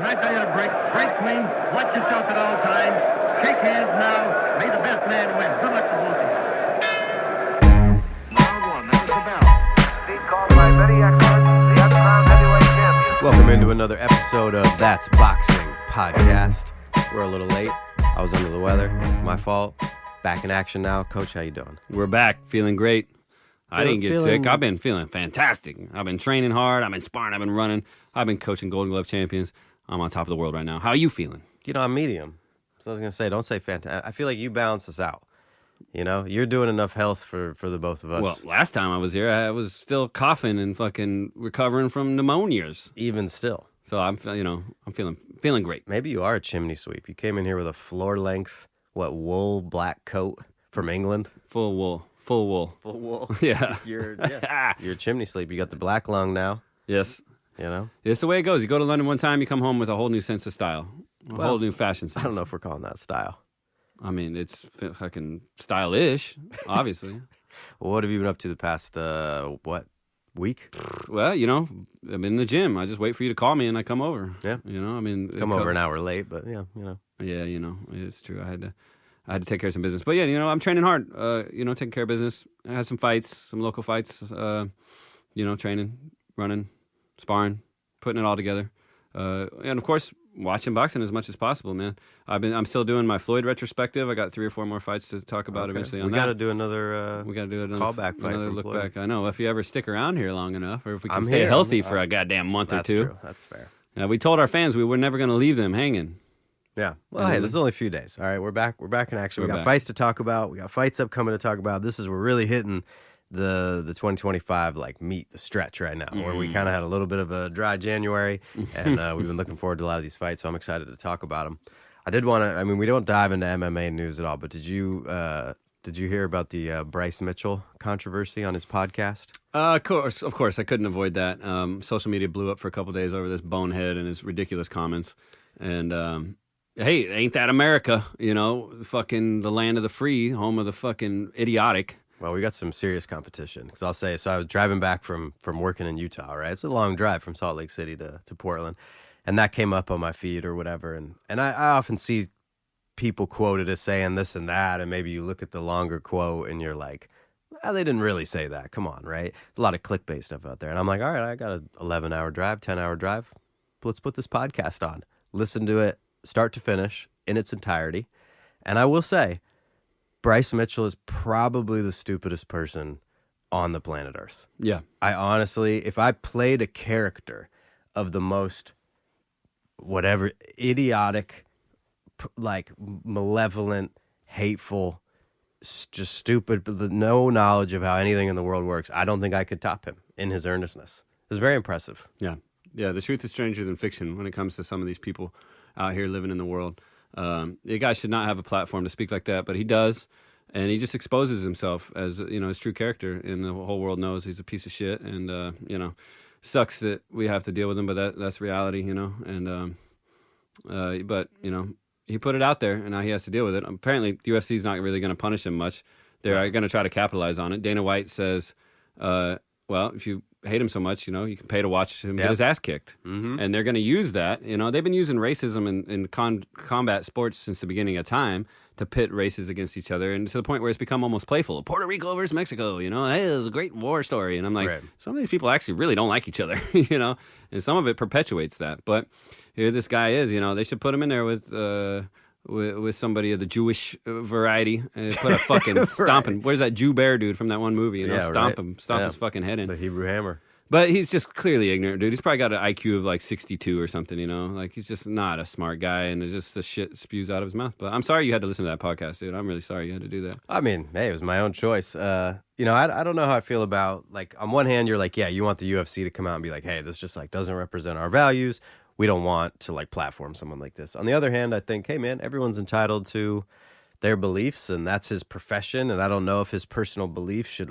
Can I tell you to break clean? Watch yourself at all times. Shake hands now. May the best man win. Good luck to both of you. Round one. That was the bell. Speed called by very excellent. The Underground Heavyweight Champion. Welcome into another episode of That's Boxing Podcast. We're a little late. I was under the weather. It's my fault. Back in action now. Coach, how you doing? We're back, feeling great. I didn't get feeling- sick. I've been feeling fantastic. I've been training hard. I've been sparring. I've been running. I've been coaching Golden Glove champions. I'm on top of the world right now. How are you feeling? You know, I'm medium. So I was going to say, don't say fantastic. I feel like you balance us out. You know, you're doing enough health for the both of us. Well, last time I was here, I was still coughing and fucking recovering from pneumonias. Even still. So I'm feeling great. Maybe you are a chimney sweep. You came in here with a floor-length, wool black coat from England. Full wool. Full wool. Full wool. Yeah. You're a chimney sweep. You got the black lung now, Yes. you know? It's the way it goes. You go to London one time, you come home with a whole new sense of style. A whole new fashion sense. I don't know if we're calling that style. I mean, it's fucking stylish, obviously. Well, what have you been up to the past, week? Well, you know, I'm in the gym. I just wait for you to call me and I come over. Yeah. You know, I mean, Come over an hour late, but yeah, you know. Yeah, you know, it's true. I had to take care of some business. But yeah, you know, I'm training hard. You know, taking care of business. I had some fights, some local fights. You know, training, running, sparring, putting it all together. And of course, watching boxing as much as possible, man. I'm still doing my Floyd retrospective. I got 3 or 4 more fights to talk about eventually on we that. got to do another We got to do another callback fight another from look Floyd. back. I know. If you ever stick around here long enough, or if we can I'm stay here. healthy for a goddamn month That's or two. true. That's fair. We told our fans we were never going to leave them hanging. Yeah. Well, hey, this is only a few days. All right, we're back. We're back in action. We We're got back. fights to talk about. We got fights upcoming to talk about. We're really hitting the 2025 meat the stretch right now, where we kind of had a little bit of a dry January, and we've been looking forward to a lot of these fights. So I'm excited to talk about them. I did want to. I mean, we don't dive into MMA news at all, but did you hear about the Bryce Mitchell controversy on his podcast? Of course, I couldn't avoid that. Social media blew up for a couple days over this bonehead and his ridiculous comments. And hey, ain't that America? You know, fucking the land of the free, home of the fucking idiotic. Well, we got some serious competition. Because I'll say, so I was driving back from working in Utah, right? It's a long drive from Salt Lake City to Portland. And that came up on my feed or whatever. And I often see people quoted as saying this and that. And maybe you look at the longer quote and you're like, well, they didn't really say that. Come on, right? A lot of clickbait stuff out there. And I'm like, all right, I got an 11-hour drive, 10-hour drive. Let's put this podcast on. Listen to it start to finish in its entirety. And I will say, Bryce Mitchell is probably the stupidest person on the planet Earth. Yeah. I honestly, if I played a character of the most, idiotic, malevolent, hateful, just stupid, but no knowledge of how anything in the world works, I don't think I could top him in his earnestness. It's very impressive. Yeah. Yeah, the truth is stranger than fiction when it comes to some of these people out here living in the world. The guy should not have a platform to speak like that, but he does. And he just exposes himself as, you know, his true character. And the whole world knows he's a piece of shit. And, you know, sucks that we have to deal with him, but that's reality, you know. And, but, you know, he put it out there and now he has to deal with it. Apparently, the UFC is not really going to punish him much. They're going to try to capitalize on it. Dana White says, well, if you hate him so much, you know, you can pay to watch him get his ass kicked. Mm-hmm. And they're going to use that. You know, they've been using racism in combat sports since the beginning of time to pit races against each other, and to the point where it's become almost playful. Puerto Rico versus Mexico, you know, hey, it was a great war story. And I'm like, Some of these people actually really don't like each other, you know, and some of it perpetuates that. But here this guy is, you know, they should put him in there with somebody of the Jewish variety and put a fucking stomping. Where's that Jew Bear dude from that one movie? You know, stomp his fucking head in. The Hebrew Hammer. But he's just clearly ignorant, dude. He's probably got an IQ of 62 or something, you know? He's just not a smart guy, and it's just the shit spews out of his mouth. But I'm sorry you had to listen to that podcast, dude. I'm really sorry you had to do that. I mean, hey, it was my own choice. You know, I don't know how I feel about, on one hand, you're like, yeah, you want the UFC to come out and be like, hey, this just, doesn't represent our values. We don't want to, platform someone like this. On the other hand, I think, hey, man, everyone's entitled to their beliefs, and that's his profession, and I don't know if his personal beliefs should,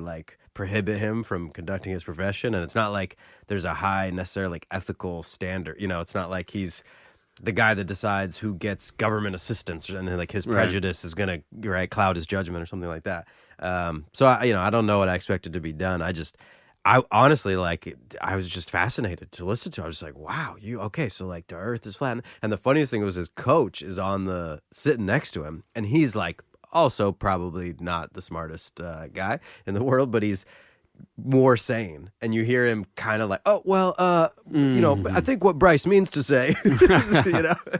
prohibit him from conducting his profession. And it's not like there's a high necessarily ethical standard. You know, it's not like he's the guy that decides who gets government assistance and his prejudice is going to cloud his judgment or something like that. So I don't know what I expected to be done. I honestly, like, I was just fascinated to listen to. I was just like, wow, okay, so like the earth is flat. And the funniest thing was his coach is sitting next to him, and he's like also probably not the smartest guy in the world, but he's more sane. And you hear him kind of like, oh, well, I think what Bryce means to say,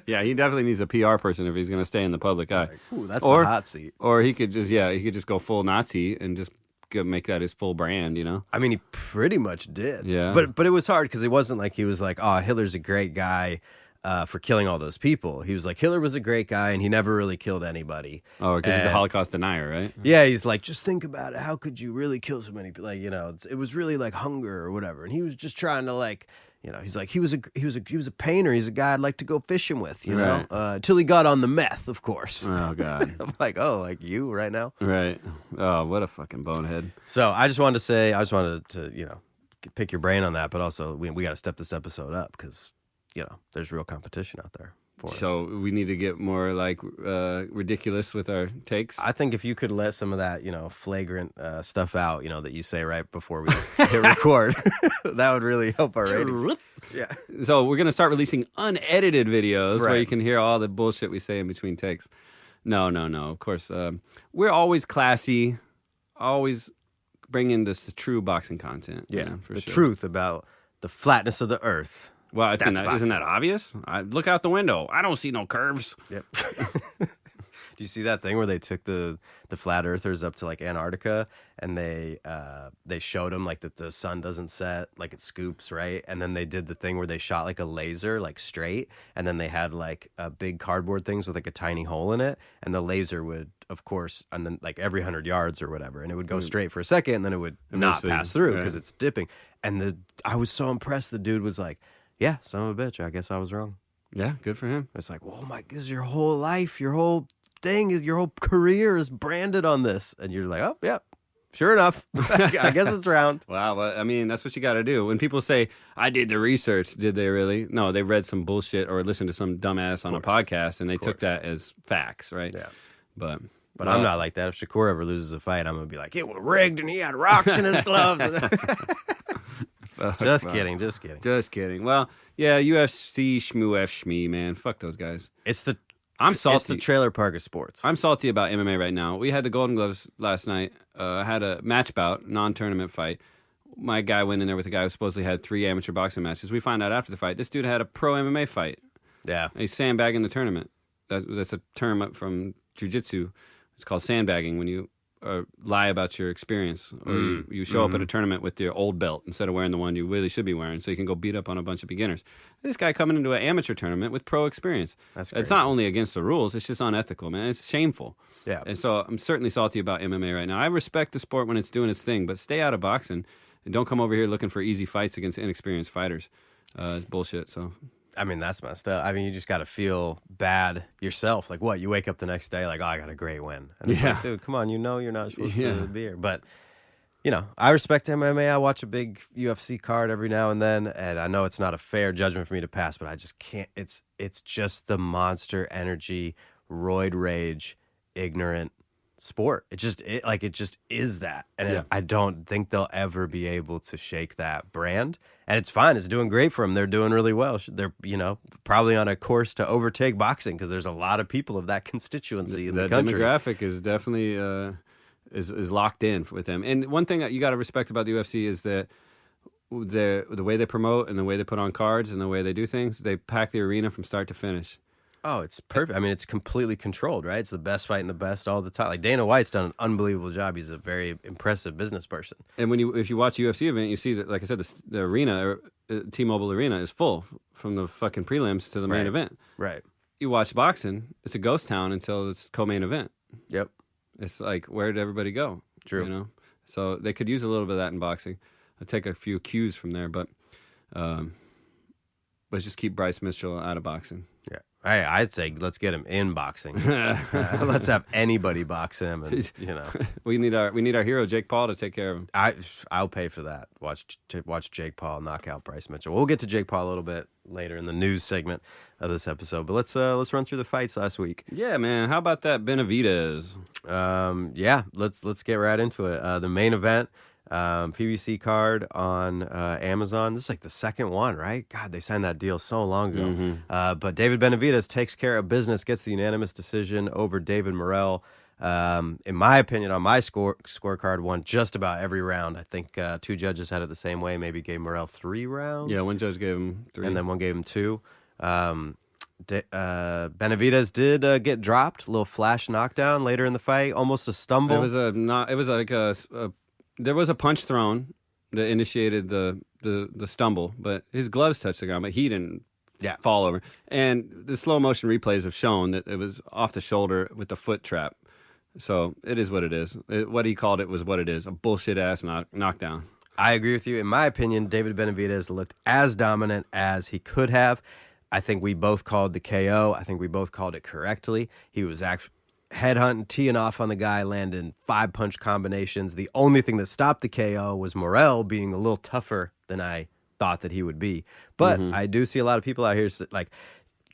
Yeah, he definitely needs a PR person if he's going to stay in the public eye. Like, ooh, that's the hot seat. Or he could just go full Nazi and just make that his full brand, I mean, he pretty much did. Yeah. But it was hard because it wasn't like he was like, oh, Hitler's a great guy for killing all those people. He was like, Hitler was a great guy and he never really killed anybody. Oh, because he's a Holocaust denier, right? Yeah, he's like, just think about it. How could you really kill so many people? Like, it was really like hunger or whatever. And he was just trying to like, he's like, he was a painter. He's a guy I'd like to go fishing with, Right. Until he got on the meth, of course. Oh, God. I'm like, oh, like you right now? Right. Oh, what a fucking bonehead. So I just wanted to pick your brain on that, but also we got to step this episode up because, there's real competition out there for us. So we need to get more like ridiculous with our takes. I think if you could let some of that, flagrant stuff out, that you say right before we hit record, that would really help our ratings. Yeah. So we're going to start releasing unedited videos where Right. you can hear all the bullshit we say in between takes. No. Of course, we're always classy, always bringing the true boxing content. Yeah. For The sure. truth about the flatness of the earth. Well, I think That's isn't that boxing. obvious? I look out the window. I don't see no curves. Yep. Do you see that thing where they took the flat earthers up to like Antarctica and they showed them like that the sun doesn't set, like it scoops, right? And then they did the thing where they shot like a laser like straight, and then they had like big cardboard things with like a tiny hole in it, and the laser would, of course, and then like every 100 yards or whatever, and it would go straight for a second, and then it would not Eventually, pass through right. because it's dipping. And I was so impressed. The dude was like, "Yeah, son of a bitch, I guess I was wrong." Yeah, good for him. It's like, oh my, this is your whole life, your whole thing, your whole career is branded on this. And you're like, oh, yeah, sure enough. I guess it's round. Wow, well, I mean, that's what you got to do. When people say, I did the research, did they really? No, they read some bullshit or listened to some dumbass on a podcast, and they took that as facts, right? Yeah. But I'm not like that. If Shakur ever loses a fight, I'm going to be like, it was rigged and he had rocks in his gloves. Just kidding. Just kidding. Well, yeah, UFC, Shmoo F Shmee, man. Fuck those guys. I'm salty. It's the trailer park of sports. I'm salty about MMA right now. We had the Golden Gloves last night. I had a match bout, non-tournament fight. My guy went in there with a guy who supposedly had 3 amateur boxing matches. We found out after the fight, this dude had a pro MMA fight. Yeah. He's sandbagging the tournament. That's a term from jiu-jitsu. It's called sandbagging when you lie about your experience, or you show up at a tournament with your old belt instead of wearing the one you really should be wearing, so you can go beat up on a bunch of beginners. This guy coming into an amateur tournament with pro experience. That's crazy. It's not only against the rules, it's just unethical, man. It's shameful. Yeah. And so I'm certainly salty about MMA right now. I respect the sport when it's doing its thing, but stay out of boxing and don't come over here looking for easy fights against inexperienced fighters. It's bullshit, so... I mean, that's messed up. I mean, you just got to feel bad yourself. Like, what? You wake up the next day like, oh, I got a great win. And it's Yeah. like, dude, come on. You're not supposed to be here. But, I respect MMA. I watch a big UFC card every now and then, and I know it's not a fair judgment for me to pass, but I just can't. It's just the monster energy, roid rage, ignorant sport. It just is that. And I don't think they'll ever be able to shake that brand. And it's fine. It's doing great for them. They're doing really well. They're, probably on a course to overtake boxing because there's a lot of people of that constituency in the country. That demographic is definitely is locked in with them. And one thing that you got to respect about the UFC is that the way they promote and the way they put on cards and the way they do things, they pack the arena from start to finish. Oh, it's perfect. I mean, it's completely controlled, right? It's the best fighting the best all the time. Like Dana White's done an unbelievable job. He's a very impressive business person. And if you watch a UFC event, you see that, like I said, the arena, T-Mobile Arena, is full from the fucking prelims to the main event. Right. You watch boxing, it's a ghost town until it's co-main event. Yep. It's like, where did everybody go? True. So they could use a little bit of that in boxing. I'd take a few cues from there, but let's just keep Bryce Mitchell out of boxing. Yeah. I'd say let's get him in boxing. Let's have anybody box him, and we need our hero Jake Paul to take care of him. I'll pay for that. Watch Jake Paul knock out Bryce Mitchell. We'll get to Jake Paul a little bit later in the news segment of this episode, but let's run through the fights last week. Yeah, man. How about that Benavidez? Yeah, let's get right into it. The main event. PBC card on Amazon. This is like the second one, right? God, they signed that deal so long ago. But David Benavidez takes care of business, gets the unanimous decision over David Morrell. In my opinion, on my scorecard, won just about every round. I think 2 judges had it the same way. Maybe gave Morrell 3 rounds. Yeah, one judge gave him 3. And then one gave him 2. Benavidez did get dropped. A little flash knockdown later in the fight. Almost a stumble. There was a punch thrown that initiated the stumble, but his gloves touched the ground, but he didn't fall over. And the slow motion replays have shown that it was off the shoulder with the foot trap. So it is what it is. What he called it was what it is, a bullshit-ass knockdown. I agree with you. In my opinion, David Benavidez looked as dominant as he could have. I think we both called the KO. I think we both called it correctly. He was actually headhunting, teeing off on the guy, landing 5-punch combinations. The only thing that stopped the KO was Morrell being a little tougher than I thought that he would be. But I do see a lot of people out here like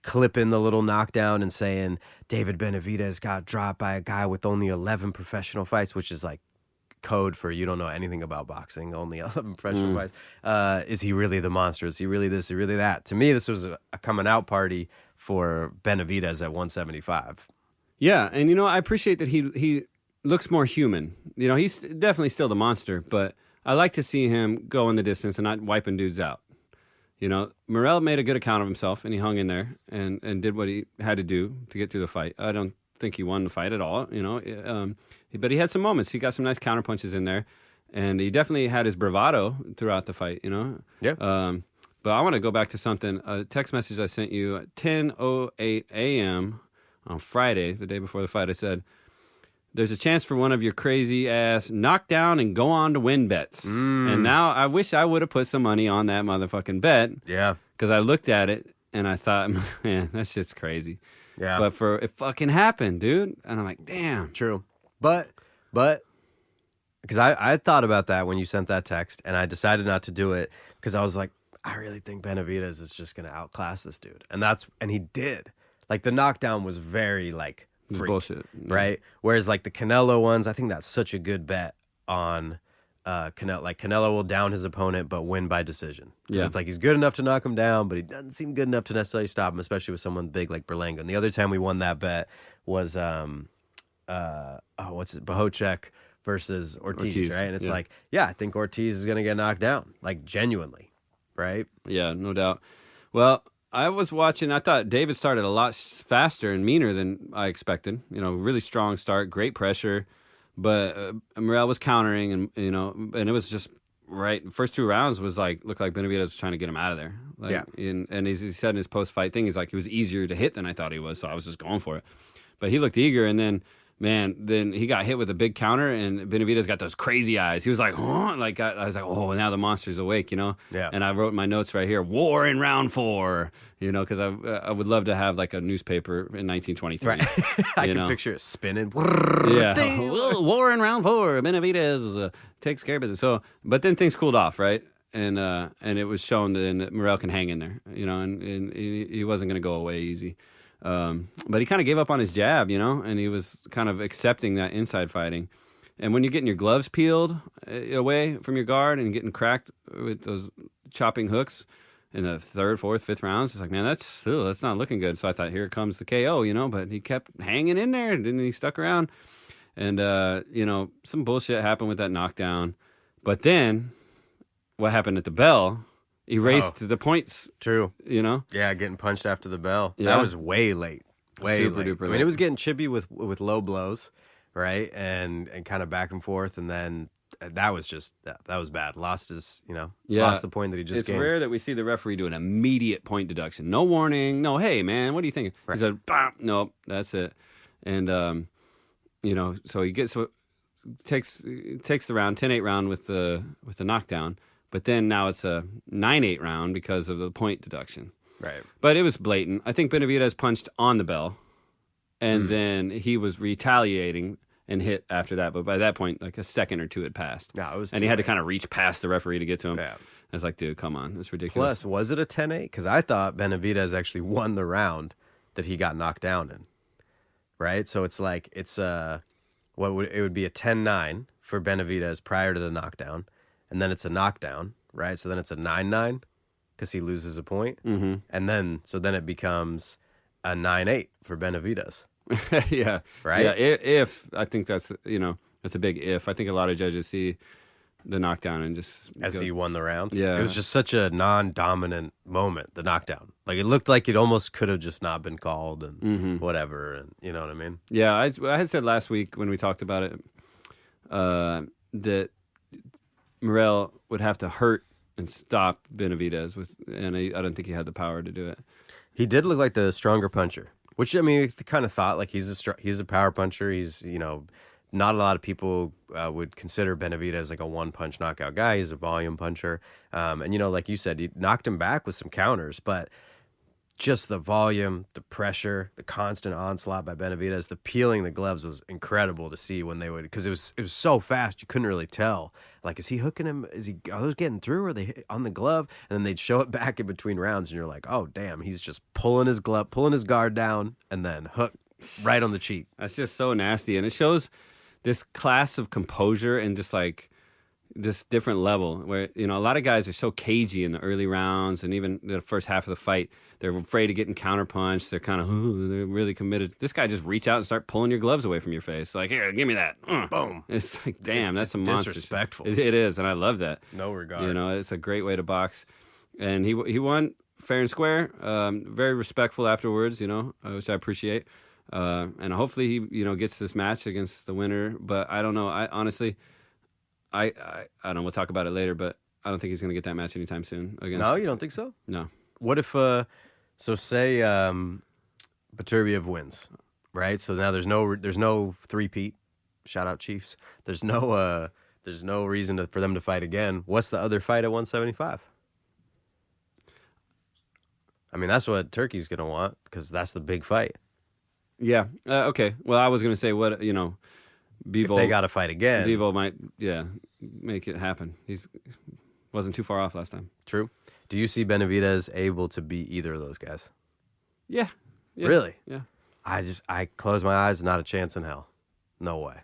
clipping the little knockdown and saying David Benavidez got dropped by a guy with only 11 professional fights, which is like code for you don't know anything about boxing, only 11 professional fights. Is he really the monster? Is he really this? Is he really that? To me, this was a coming out party for Benavidez at 175. Yeah, and I appreciate that he looks more human. He's definitely still the monster, but I like to see him go in the distance and not wiping dudes out. Morrell made a good account of himself, and he hung in there and did what he had to do to get through the fight. I don't think he won the fight at all, but he had some moments. He got some nice counterpunches in there, and he definitely had his bravado throughout the fight, Yeah. But I want to go back to something, a text message I sent you at 10:08 a.m. on Friday, the day before the fight. I said, there's a chance for one of your crazy ass knockdown and go on to win bets. And now I wish I would have put some money on that motherfucking bet. Yeah. Because I looked at it and I thought, man, that shit's crazy. Yeah. But it fucking happened, dude. And I'm like, damn. True. But because I thought about that when you sent that text, and I decided not to do it because I was like, I really think Benavidez is just going to outclass this dude. And he did. Like, the knockdown was very, like, It's freak, bullshit. right? Whereas, like, the Canelo ones, I think that's such a good bet on Canelo. Like, Canelo will down his opponent but win by decision. Yeah. It's like he's good enough to knock him down, but he doesn't seem good enough to necessarily stop him, especially with someone big like Berlanga. And the other time we won that bet was, Bohocek versus Ortiz, right? And it's like, I think Ortiz is going to get knocked down, like, genuinely, right? Yeah, no doubt. Well, I was watching. I thought David started a lot faster and meaner than I expected. Really strong start, great pressure. But Morrell was countering, and and it was just right. The first 2 rounds looked like Benavidez was trying to get him out of there. And as he said in his post-fight thing, he's like, he was easier to hit than I thought he was, so I was just going for it. But he looked eager, and then he got hit with a big counter, and Benavidez got those crazy eyes. He was like, huh? Like, I was like, oh, now the monster's awake, Yeah. And I wrote my notes right here, war in round 4, because I would love to have like a newspaper in 1923. Right. I can picture it spinning. Yeah. War in round 4. Benavidez takes care of it. So, but then things cooled off, right? And it was shown that Morrell can hang in there, and he wasn't going to go away easy. But he kind of gave up on his jab, and he was kind of accepting that inside fighting. And when you're getting your gloves peeled away from your guard and getting cracked with those chopping hooks in the 3rd, 4th, 5th rounds, it's like, man, that's not looking good. So I thought, here comes the KO, but he kept hanging in there, and he stuck around. And, some bullshit happened with that knockdown. But then what happened at the bell erased the points. True. Yeah, getting punched after the bell. Yeah. That was way late. Super late. duper I mean, late. it was getting chippy with low blows, right? And kind of back and forth, and then that was bad. Lost his, lost the point that he just It's gained. rare that we see the referee do an immediate point deduction. No warning. No, hey, man, what do you think? Right. He said, "Bah, nope, that's it." And, so he takes the round, 10-8 round with the knockdown. But then now it's a 9-8 round because of the point deduction. Right. But it was blatant. I think Benavidez punched on the bell, and then he was retaliating and hit after that. But by that point, like a second or 2 had passed. No, it was and too he had to late. kind of reach past the referee to get to him. Yeah. I was like, dude, come on. That's ridiculous. Plus, was it a 10-8? Because I thought Benavidez actually won the round that he got knocked down in. Right? So it's like, it would be a 10-9 for Benavidez prior to the knockdown, and then it's a knockdown, right? So then it's a 9-9 because he loses a point, and then it becomes a 9-8 for Benavidez. Yeah. Right? Yeah. If I think that's that's a big if. I think a lot of judges see the knockdown and just As he won the round. Yeah. It was just such a non-dominant moment, the knockdown. Like, it looked like it almost could have just not been called and whatever, and you know what I mean? Yeah, I had said last week when we talked about it that Morrell would have to hurt and stop Benavidez and I don't think he had the power to do it. He did look like the stronger puncher, which, I mean, we kind of thought, like, he's a power puncher. He's, not a lot of people would consider Benavidez like a one-punch knockout guy. He's a volume puncher. And, like you said, he knocked him back with some counters, but just the volume, the pressure, the constant onslaught by Benavidez, the peeling the gloves was incredible to see when they would, because it was so fast you couldn't really tell. Like, is he hooking him? Are those getting through? Or are they on the glove? And then they'd show it back in between rounds, and you're like, oh damn, he's just pulling his guard down, and then hook right on the cheek. That's just so nasty, and it shows this class of composure and just like this different level where a lot of guys are so cagey in the early rounds and even the first half of the fight. They're afraid of getting counterpunched. They're kind of they're really committed. This guy just reach out and start pulling your gloves away from your face. Like, here, give me that. Boom. It's like, damn, that's a monster. Disrespectful. It is, and I love that. No regard. It's a great way to box, and he won fair and square. Very respectful afterwards. Which I appreciate. And hopefully he gets this match against the winner. But I don't know. I honestly, I don't know. We'll talk about it later. But I don't think he's going to get that match anytime soon. No, you don't think so? No. What if so say Beterbiev wins, right? So now there's no three-peat. Shout out Chiefs. There's no reason for them to fight again. What's the other fight at 175? I mean, that's what Turkey's going to want because that's the big fight. Yeah. Okay. Well, I was going to say what Bivol. If they got to fight again, Bivol might make it happen. Wasn't too far off last time. True. Do you see Benavidez able to beat either of those guys? Yeah. Really? Yeah. I close my eyes, not a chance in hell. No way.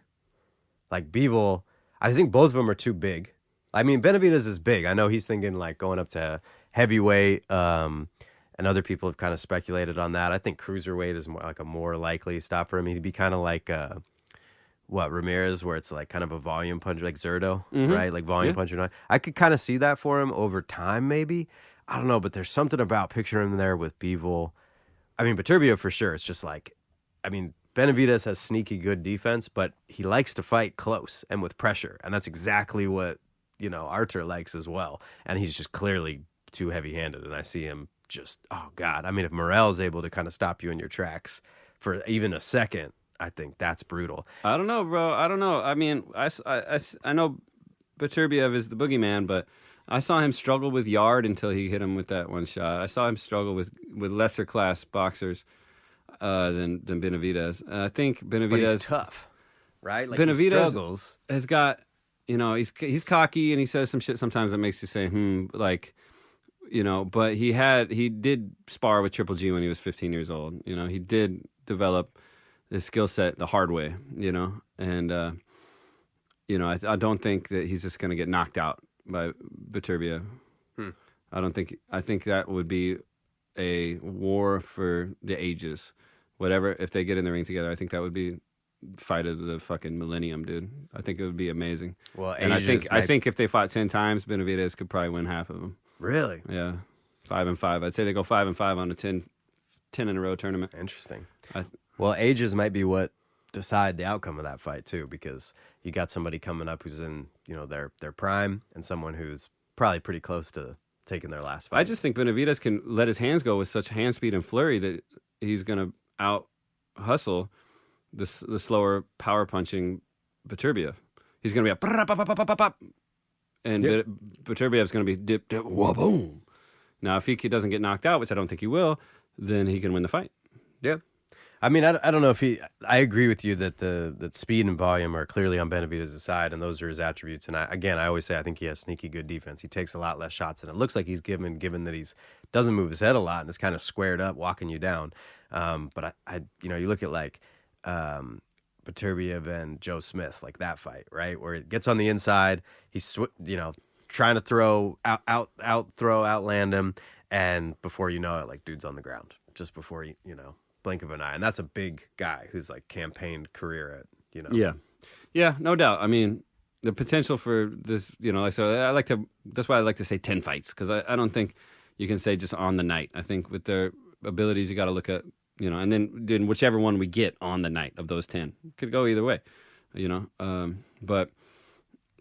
Like Bivol, I think both of them are too big. I mean, Benavidez is big. I know he's thinking like going up to heavyweight, and other people have kind of speculated on that. I think cruiserweight is like a more likely stop for him. He'd be kind of like Ramirez, where it's like kind of a volume puncher, like Zerto, right? Like volume puncher. I could kind of see that for him over time, maybe. I don't know, but there's something about picturing him there with Bivol. I mean, Beterbiev for sure. It's just like, I mean, Benavidez has sneaky good defense, but he likes to fight close and with pressure, and that's exactly what Artur likes as well. And he's just clearly too heavy-handed, and I see him just, oh God. I mean, if Morrell is able to kind of stop you in your tracks for even a second, I think that's brutal. I don't know, bro. I don't know. I mean, I know Beterbiev is the boogeyman, but I saw him struggle with Yard until he hit him with that one shot. I saw him struggle with lesser class boxers than Benavidez. I think Benavidez, but he's tough, right? Like Benavidez he struggles. Has got, he's cocky and he says some shit sometimes that makes you say, like. But he did spar with Triple G when he was 15 years old. He did develop his skill set the hard way, and, I don't think that he's just going to get knocked out by Beterbiev. I think that would be a war for the ages. Whatever, if they get in the ring together, I think that would be fight of the fucking millennium, dude. I think it would be amazing. Well, and I think if they fought 10 times, Benavidez could probably win half of them. Really? Yeah. 5-5. I'd say they go 5-5 on a 10 in a row tournament. Interesting. Well, ages might be what decide the outcome of that fight too, because you got somebody coming up who's in their prime and someone who's probably pretty close to taking their last fight. I just think Benavidez can let his hands go with such hand speed and flurry that he's going to out hustle the slower power punching Beterbiev. He's going to be a and Beterbiev's going to be dip, boom. Now, if he doesn't get knocked out, which I don't think he will, then he can win the fight. Yeah. I mean, I don't know if I agree with you that that speed and volume are clearly on Benavidez's side, and those are his attributes. And I always say I think he has sneaky good defense. He takes a lot less shots, and it looks like he's given that he's doesn't move his head a lot and is kind of squared up, walking you down. But you look at like Beterbiev and Joe Smith, like that fight, right? Where it gets on the inside, he's trying to throw outland him, and before you know it, like dude's on the ground just before you blink of an eye, and that's a big guy who's like campaigned career at Yeah, no doubt. I mean, the potential for this, that's why I like to say 10 fights, because I don't think you can say just on the night. I think with their abilities, you got to look at, and then whichever one we get on the night of those 10 could go either way, But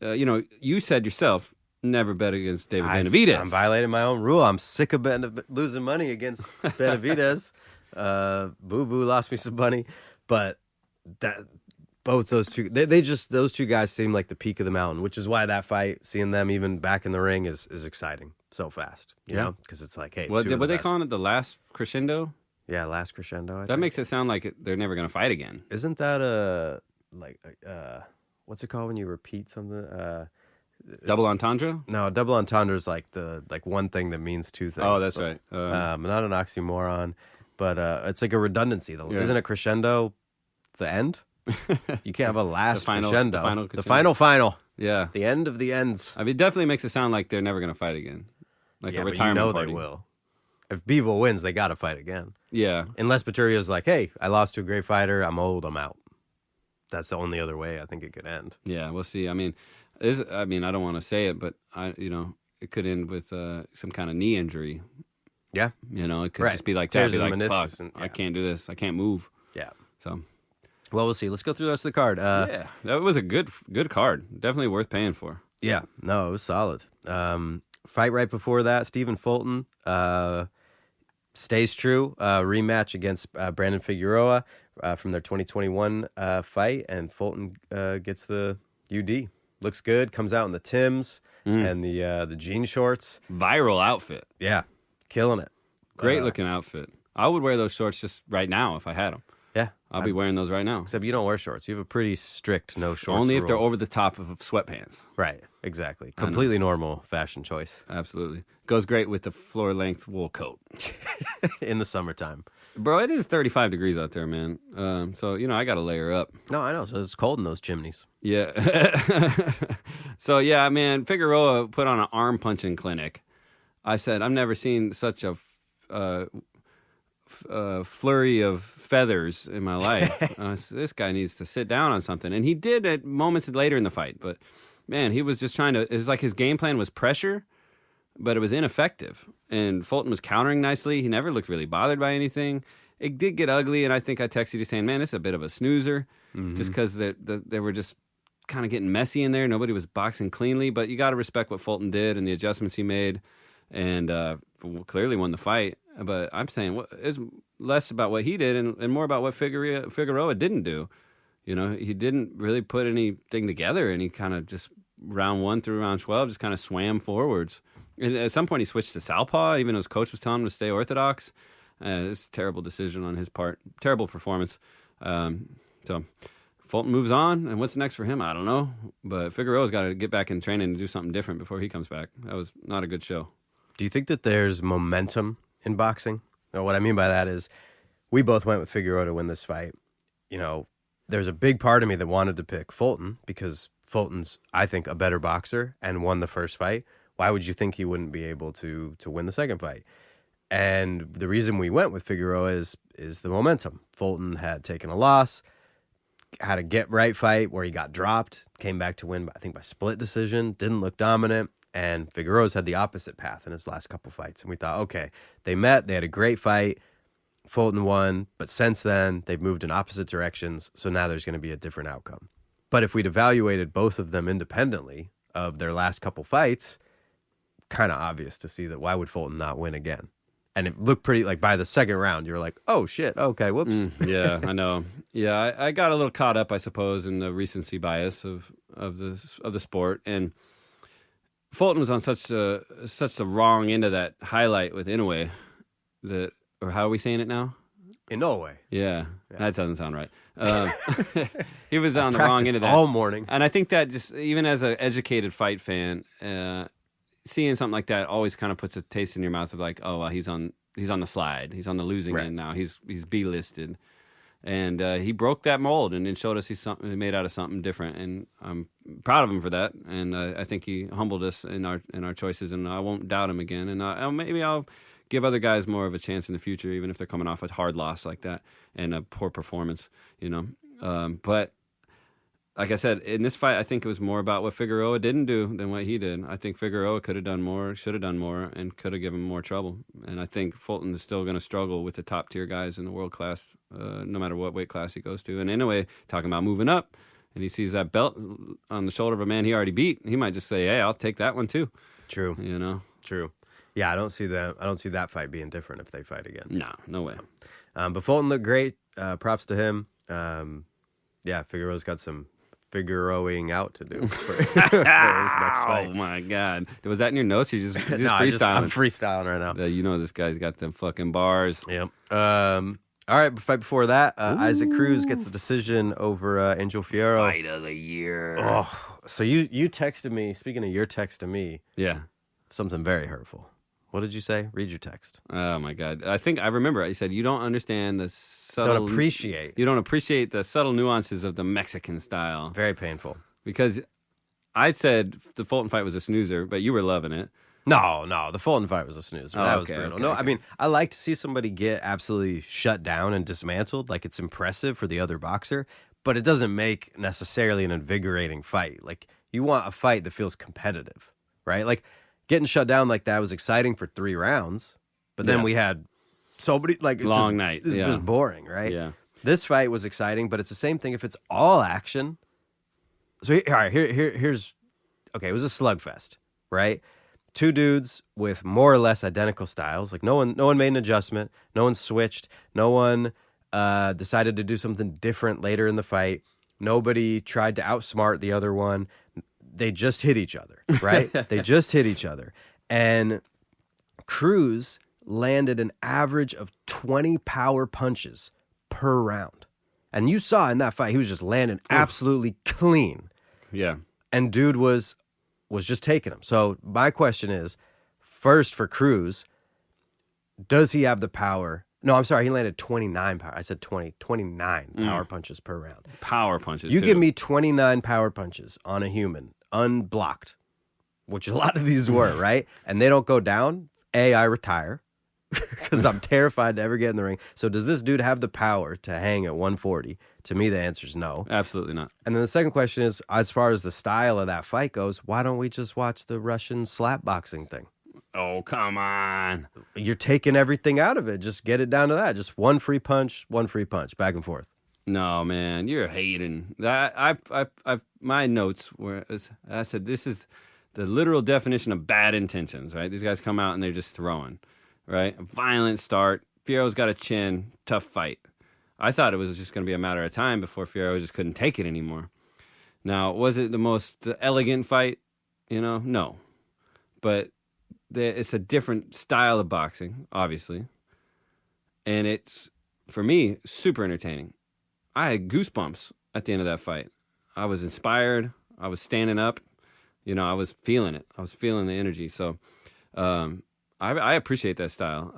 you said yourself, never bet against David Benavidez. I'm violating my own rule. I'm sick of losing money against Benavidez. Boo Boo lost me some money, but both those two, those two guys seem like the peak of the mountain, which is why that fight, seeing them even back in the ring, is exciting so fast. You know, because it's like, hey, what they calling it, the last crescendo? Yeah, last crescendo. That makes it sound like they're never going to fight again. Isn't that what's it called when you repeat something? Double entendre? No, double entendre is like one thing that means two things. Oh, that's right. Not an oxymoron, but it's like a redundancy. Isn't it crescendo the end? You can't have a last crescendo. The final. Yeah. The end of the ends. I mean, it definitely makes it sound like they're never going to fight again. Like a retirement party. They will. If Bivol wins, they got to fight again. Yeah. Unless Beterbiev's like, hey, I lost to a great fighter. I'm old. I'm out. That's the only other way I think it could end. Yeah, we'll see. I mean, I don't want to say it, but it could end with some kind of knee injury. Yeah. It could just be like that. Be like, fuck, I can't do this. I can't move. Yeah. So, well, we'll see. Let's go through the rest of the card. Yeah, that was a good card. Definitely worth paying for. Yeah. No, it was solid. Fight right before that, Stephen Fulton stays true. Rematch against Brandon Figueroa from their 2021 fight, and Fulton gets the UD. Looks good. Comes out in the Timbs and the jean shorts. Viral outfit. Yeah, killing it. Great looking outfit. I would wear those shorts just right now if I had them. Yeah, I'll be wearing those right now. Except you don't wear shorts. You have a pretty strict no shorts Only if rule. they're over the top of sweatpants. Right, exactly. Completely normal fashion choice. Absolutely. Goes great with the floor-length wool coat. In the summertime. Bro, it is 35 degrees out there, man. So, I got to layer up. No, I know. So it's cold in those chimneys. Yeah. So, yeah, man, Figueroa put on an arm-punching clinic. I said, I've never seen such a flurry of feathers in my life. So this guy needs to sit down on something. And he did at moments later in the fight. But, man, he was just it was like his game plan was pressure, but it was ineffective. And Fulton was countering nicely. He never looked really bothered by anything. It did get ugly, and I think I texted you saying, man, this is a bit of a snoozer, just because they were just kind of getting messy in there. Nobody was boxing cleanly, but you got to respect what Fulton did and the adjustments he made, and clearly won the fight. But I'm saying it's less about what he did and more about what Figueroa didn't do. He didn't really put anything together, and he kind of just round 1 through round 12 just kind of swam forwards. And at some point, he switched to southpaw, even though his coach was telling him to stay orthodox. It's a terrible decision on his part. Terrible performance. So Fulton moves on, and what's next for him? I don't know. But Figueroa's got to get back in training and do something different before he comes back. That was not a good show. Do you think that there's momentum in boxing? Or what I mean by that is we both went with Figueroa to win this fight. There's a big part of me that wanted to pick Fulton because Fulton's, I think, a better boxer and won the first fight. Why would you think he wouldn't be able to win the second fight? And the reason we went with Figueroa is the momentum. Fulton had taken a loss, had a get-right fight where he got dropped, came back to win, I think, by split decision, didn't look dominant, and Figueroa's had the opposite path in his last couple fights. And we thought, okay, they met, they had a great fight, Fulton won, but since then, they've moved in opposite directions, so now there's going to be a different outcome. But if we'd evaluated both of them independently of their last couple fights, kind of obvious to see that why would Fulton not win again? And it looked pretty, like, by the second round, you were like, oh, shit, okay, whoops. Yeah, I know. Yeah, I got a little caught up, I suppose, in the recency bias of the sport. And Fulton was on such the wrong end of that highlight with Inoue. Or how are we saying it now? Inoue. Yeah, that doesn't sound right. He was on the wrong end of that. All morning. And I think that just, even as an educated fight fan, seeing something like that always kind of puts a taste in your mouth of like, oh, well, he's on the slide. He's on the losing end now. He's B-listed. And he broke that mold and then showed us he's made out of something different. And I'm proud of him for that. And I think he humbled us in our choices. And I won't doubt him again. And maybe I'll give other guys more of a chance in the future, even if they're coming off a hard loss like that and a poor performance, But like I said, in this fight, I think it was more about what Figueroa didn't do than what he did. I think Figueroa could have done more, should have done more, and could have given him more trouble. And I think Fulton is still going to struggle with the top-tier guys in the world class, no matter what weight class he goes to. And anyway, talking about moving up, and he sees that belt on the shoulder of a man he already beat, he might just say, hey, I'll take that one too. True. True. Yeah, I don't see that fight being different if they fight again. No way. But Fulton looked great. Props to him. Figueroa's got some Figueroaing out to do for his next fight. Oh my God! Was that in your notes? You just No, freestyling? I'm freestyling right now. This guy's got them fucking bars. Yep. All right, fight before that, Isaac Cruz gets the decision over Angel Fierro. Fight of the year. Oh, so you texted me. Speaking of your text to me, Yeah. something very hurtful. What did you say? Read your text. Oh my God! I think I remember. You said you don't understand the subtle. Don't appreciate. You don't appreciate the subtle nuances of the Mexican style. Very painful. Because I said the Fulton fight was a snoozer, but you were loving it. No, the Fulton fight was a snooze. That was okay, brutal. okay, No, okay. I mean, I like to see somebody get absolutely shut down and dismantled. Like, it's impressive for the other boxer, but it doesn't make necessarily an invigorating fight. Like, you want a fight that feels competitive, right? Like, getting shut down like that was exciting for 3 rounds, but then we had so many, like, Long night, It yeah. was boring, right? Yeah. This fight was exciting, but it's the same thing if it's all action. So, all right, here's, okay, it was a slugfest, right? 2 dudes with more or less identical styles. Like, no one made an adjustment. No one switched. No one decided to do something different later in the fight. Nobody tried to outsmart the other one. They just hit each other, right? They just hit each other. And Cruz landed an average of 20 power punches per round. And you saw in that fight, he was just landing absolutely clean. Yeah. And dude was just taking him. So my question is, first for Cruz, does he have the power? No, I'm sorry, he landed 29 power. I said 29 power punches per round. Power punches. You too. give me 29 power punches on a human, unblocked, which a lot of these were, right? And they don't go down, I retire because I'm terrified to ever get in the ring. So does this dude have the power to hang at 140? To me, the answer is no. Absolutely not. And then the second question is, as far as the style of that fight goes, why don't we just watch the Russian slap boxing thing? Oh, come on. You're taking everything out of it. Just get it down to that. Just one free punch, back and forth. No, man, you're hating. My notes were, I said, this is the literal definition of bad intentions, right? These guys come out and they're just throwing, right? A violent start. Fierro's got a chin. Tough fight. I thought it was just going to be a matter of time before Fierro just couldn't take it anymore. Now, was it the most elegant fight? No. But it's a different style of boxing, obviously. And it's, for me, super entertaining. I had goosebumps at the end of that fight. I was inspired. I was standing up. I was feeling it. I was feeling the energy. So I appreciate that style.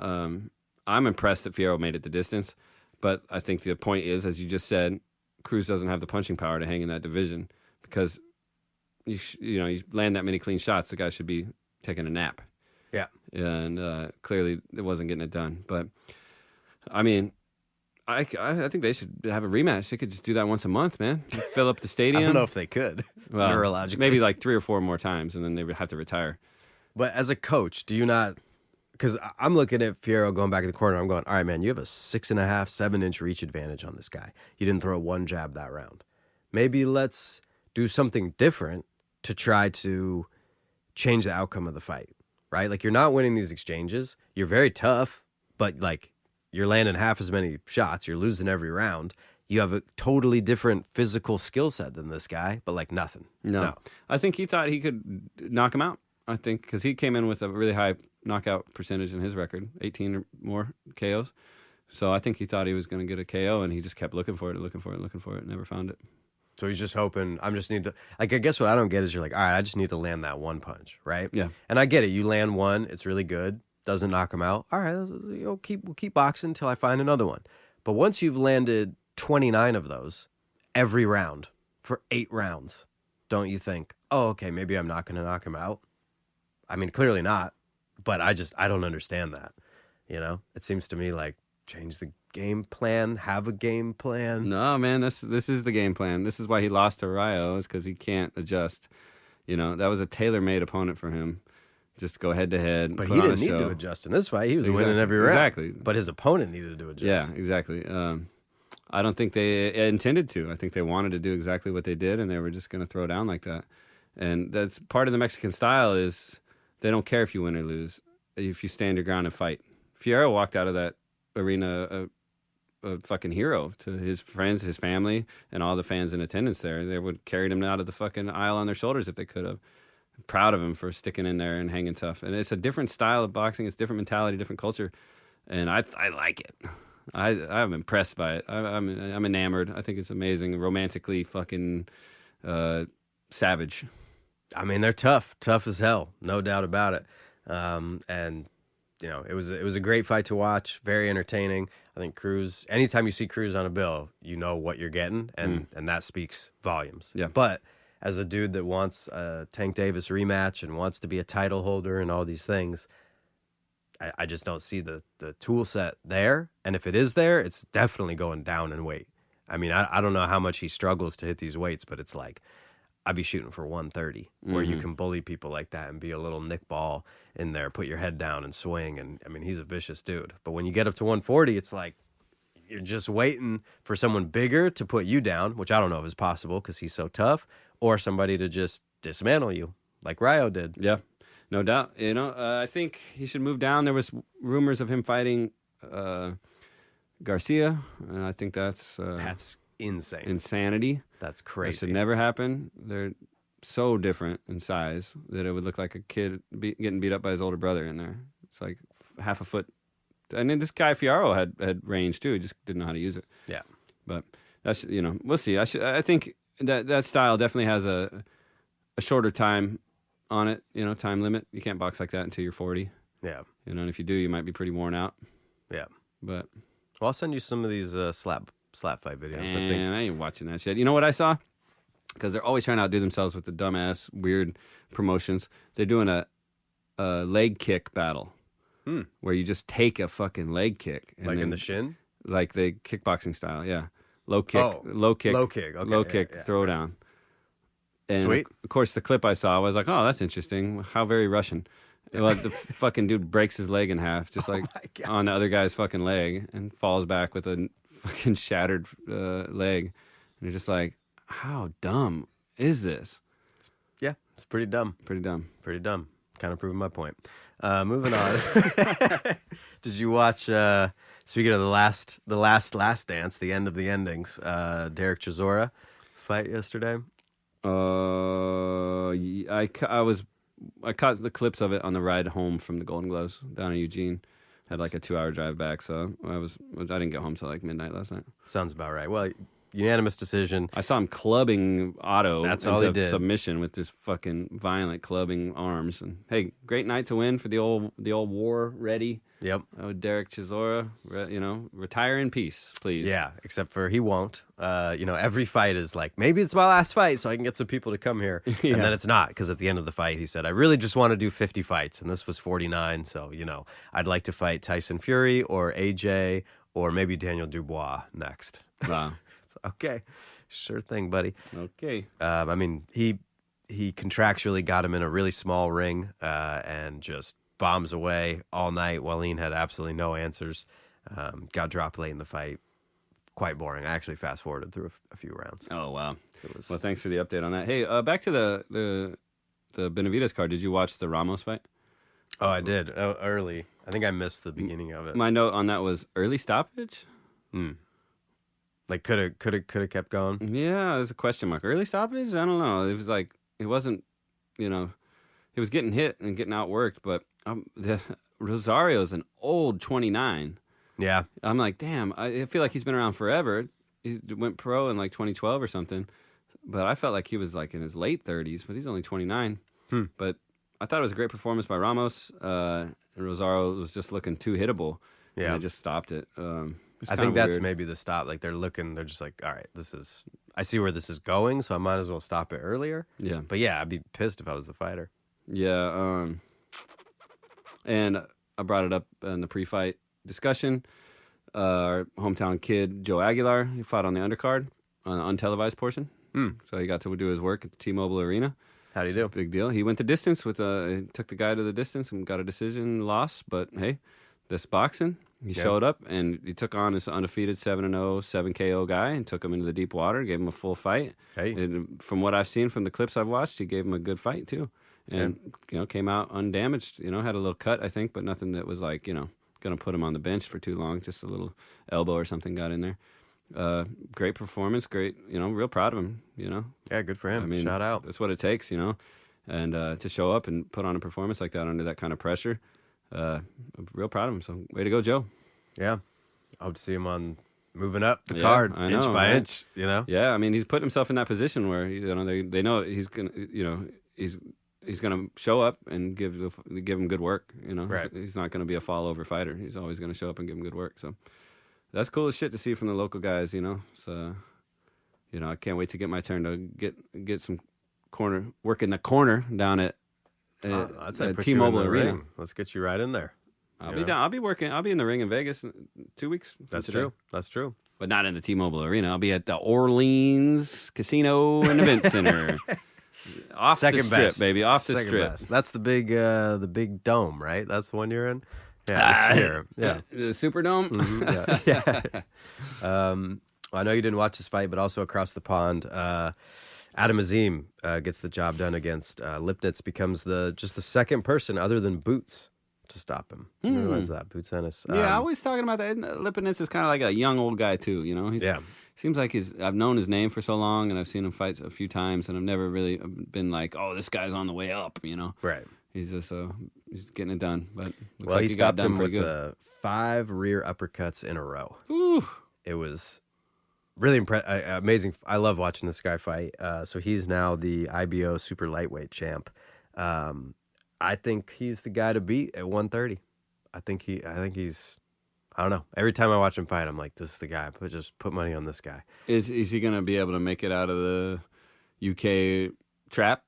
I'm impressed that Fierro made it the distance. But I think the point is, as you just said, Cruz doesn't have the punching power to hang in that division because you land that many clean shots, the guy should be taking a nap. Yeah. And clearly it wasn't getting it done. But, I mean, I think they should have a rematch. They could just do that once a month, man. Fill up the stadium. I don't know if they could, Well, neurologically. maybe like 3 or 4 more times, and then they would have to retire. But as a coach, do you not... Because I'm looking at Fierro going back in the corner. I'm going, all right, man, you have a 6.5, 7-inch reach advantage on this guy. You didn't throw one jab that round. Maybe let's do something different to try to change the outcome of the fight, right? Like, you're not winning these exchanges. You're very tough, but, like, you're landing half as many shots. You're losing every round. You have a totally different physical skill set than this guy, but, like, nothing. No. I think he thought he could knock him out. I think because he came in with a really high knockout percentage in his record, 18 or more KOs. So I think he thought he was going to get a KO, and he just kept looking for it, never found it. So he's just hoping, I guess what I don't get is you're like, all right, I just need to land that one punch, right? Yeah. And I get it. You land one, it's really good, doesn't knock him out. All right, we'll keep boxing until I find another one. But once you've landed 29 of those every round for 8 rounds, don't you think, oh, okay, maybe I'm not going to knock him out? I mean, clearly not, but I don't understand that. You know, it seems to me like change the game plan, have a game plan. No, man, this is the game plan. This is why he lost to Ryo, is because he can't adjust. You know, that was a tailor-made opponent for him. Just go head-to-head. But he didn't need to adjust in this fight. He was winning every round. Exactly. But his opponent needed to adjust. Yeah, exactly. I don't think they intended to. I think they wanted to do exactly what they did, and they were just going to throw down like that. And that's part of the Mexican style is they don't care if you win or lose, if you stand your ground and fight. Fierro walked out of that arena a fucking hero to his friends, his family, and all the fans in attendance there. They would carry him out of the fucking aisle on their shoulders if they could have. Proud of him for sticking in there and hanging tough. And it's a different style of boxing. It's different mentality, different culture. And I like it. I'm impressed by it. I'm enamored. I think it's amazing. Romantically fucking savage. I mean, they're tough as hell, no doubt about it. And you know, it was a great fight to watch, very entertaining. I think Cruz. Anytime you see Cruz on a bill, you know what you're getting, and that speaks volumes. Yeah. But as a dude that wants a Tank Davis rematch and wants to be a title holder and all these things, I just don't see the tool set there. And if it is there, it's definitely going down in weight. I mean, I don't know how much he struggles to hit these weights, but it's like I'd be shooting for 130, where you can bully people like that and be a little Nick Ball in there, put your head down and swing. And I mean, he's a vicious dude. But when you get up to 140, it's like you're just waiting for someone bigger to put you down, which I don't know if is possible because he's so tough, or somebody to just dismantle you like Ryo did. Yeah, no doubt. You know, I think he should move down. There was rumors of him fighting Garcia, and I think that's insane. Insanity. That's crazy. That should never happen. They're so different in size that it would look like a kid getting beat up by his older brother in there. It's like half a foot. And then this guy Fierro had range too. He just didn't know how to use it. Yeah. But that's, you know, we'll see. I think that style definitely has a shorter time on it. You know, time limit. You can't box like that until you're 40. Yeah. You know, and if you do, you might be pretty worn out. Yeah. But well, I'll send you some of these slap fight videos. I ain't watching that shit. You know what I saw? Because they're always trying to outdo themselves with the dumbass weird promotions. They're doing a leg kick battle where you just take a fucking leg kick, and like then, in the shin, like the kickboxing style. Yeah, low kick, okay, throw down. And Sweet. Of course, the clip I saw was like, oh, that's interesting. How very Russian. Well, the fucking dude breaks his leg in half, just like on the other guy's fucking leg, and falls back with a fucking shattered leg. And you're just like, how dumb is this? Yeah, it's pretty dumb. Pretty dumb. Pretty dumb. Kind of proving my point. Moving on. Did you watch? Speaking of the last dance, the end of the endings. Derek Chisora fight yesterday. I caught the clips of it on the ride home from the Golden Gloves down in Eugene. Had like a 2-hour drive back, so I didn't get home till like midnight last night. Sounds about right. Well, unanimous decision. I saw him clubbing Otto. That's all he did. Submission with this fucking violent clubbing arms. And hey, great night to win for the old war ready. Yep. Derek Chisora, retire in peace, please. Yeah, except for he won't. Every fight is like, maybe it's my last fight so I can get some people to come here. Yeah. And then it's not, because at the end of the fight, he said, I really just want to do 50 fights. And this was 49. So, I'd like to fight Tyson Fury or AJ or maybe Daniel Dubois next. Wow. Okay. Sure thing, buddy. Okay. He contractually got him in a really small ring and just bombs away all night. Wallin had absolutely no answers. Got dropped late in the fight. Quite boring. I actually fast forwarded through a few rounds. Oh, wow. Well, thanks for the update on that. Hey, back to the Benavidez card. Did you watch the Ramos fight? Oh, I did. Early. I think I missed the beginning of it. My note on that was early stoppage. Like could have kept going. Yeah, there's a question mark. Early stoppage? I don't know. It was like it wasn't. He was getting hit and getting outworked, but Rosario's an old 29. Yeah. I'm like, damn. I feel like he's been around forever. He went pro in like 2012 or something, but I felt like he was like in his late 30s. But he's only 29. But I thought it was a great performance by Ramos. And Rosario was just looking too hittable. Yeah. And I just stopped it. I think that's maybe the stop. Like they're just like, all right, I see where this is going, so I might as well stop it earlier. Yeah. But yeah, I'd be pissed if I was the fighter. Yeah. And I brought it up in the pre-fight discussion. Our hometown kid, Joe Aguilar, he fought on the undercard on the untelevised portion. So he got to do his work at the T-Mobile Arena. How'd he do? Big deal. He went the distance he took the guy to the distance and got a decision loss. But hey, this boxing, he showed up and he took on his undefeated 7-0, 7 KO guy and took him into the deep water, gave him a full fight. Hey. And from what I've seen from the clips I've watched, he gave him a good fight too. And, came out undamaged, had a little cut, I think, but nothing that was like, going to put him on the bench for too long. Just a little elbow or something got in there. Great performance, great, real proud of him, Yeah, good for him. I mean, shout out. That's what it takes, and to show up and put on a performance like that under that kind of pressure, I'm real proud of him. So way to go, Joe. Yeah, I hope to see him moving up the Yeah, card I inch know, by right? inch. Yeah, I mean, he's put himself in that position where they know he's gonna, he's gonna show up and give him good work. Right. He's not gonna be a fall over fighter. He's always gonna show up and give him good work. So that's cool as shit to see from the local guys. So I can't wait to get my turn to get some work in the corner down at I'd say put T-Mobile you in the Arena. ring. Let's get you right in there. I'll be down. I'll be working. I'll be in the ring in Vegas in 2 weeks. from That's today. true. That's true. But not in the T-Mobile Arena. I'll be at the Orleans Casino and Event Center. Off Second the strip, best, baby. Off the Second strip. best. That's the big dome, right? That's the one you're in. Yeah, the Sphere. Yeah. The Superdome. Mhm, yeah. I know you didn't watch this fight, but also across the pond, Adam Azim gets the job done against Lipnitz. Becomes just the second person other than Boots to stop him. I didn't realize that Boots Ennis. Yeah, I was talking about that. Lipinets is kind of like a young old guy too. He's, seems like I've known his name for so long, and I've seen him fight a few times, and I've never really been like, oh, this guy's on the way up. Right. He's just he's getting it done. But looks Well, like he got stopped done him pretty with good. 5 rear uppercuts in a row. Ooh. It was really amazing. I love watching this guy fight. So he's now the IBO super lightweight champ. I think he's the guy to beat at 130. I think he's. I don't know. Every time I watch him fight, I'm like, this is the guy. Just put money on this guy. Is he going to be able to make it out of the UK trap?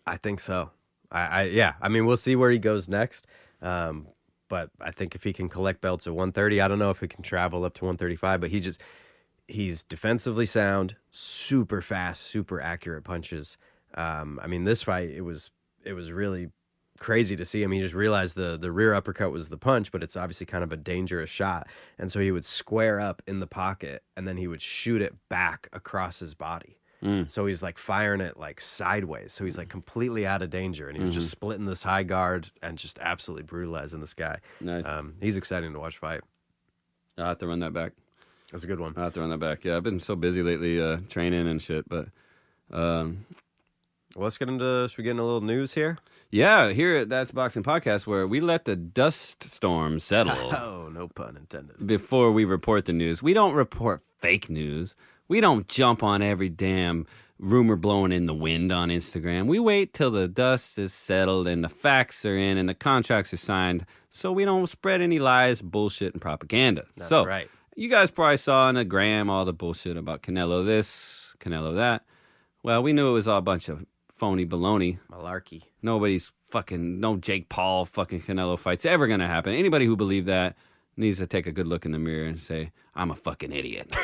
I think so. Yeah. I mean, we'll see where he goes next. But I think if he can collect belts at 130, I don't know if he can travel up to 135. But he's defensively sound, super fast, super accurate punches. I mean, this fight it was really crazy to see him. He just realized the rear uppercut was the punch, but it's obviously kind of a dangerous shot. And so he would square up in the pocket and then he would shoot it back across his body. So he's like firing it like sideways. So he's like completely out of danger. And he was just splitting this high guard and just absolutely brutalizing this guy. Nice. He's exciting to watch fight. I'll have to run that back. That's a good one. I'll have to run that back. Yeah, I've been so busy lately training and shit. But Well, let's get into, should we get into a little news here? yeah, here at That's Boxing Podcast, where we let the dust storm settle Oh, no pun intended. before we report the news. We don't report fake news. We don't jump on every damn rumor blowing in the wind on Instagram. We wait till the dust is settled and the facts are in and the contracts are signed so we don't spread any lies, bullshit, and propaganda. That's so, right. You guys probably saw on the gram all the bullshit about Canelo this, Canelo that. Well, we knew it was all a bunch of phony baloney. Malarkey. No Jake Paul fucking Canelo fight's ever going to happen. Anybody who believed that needs to take a good look in the mirror and say, I'm a fucking idiot.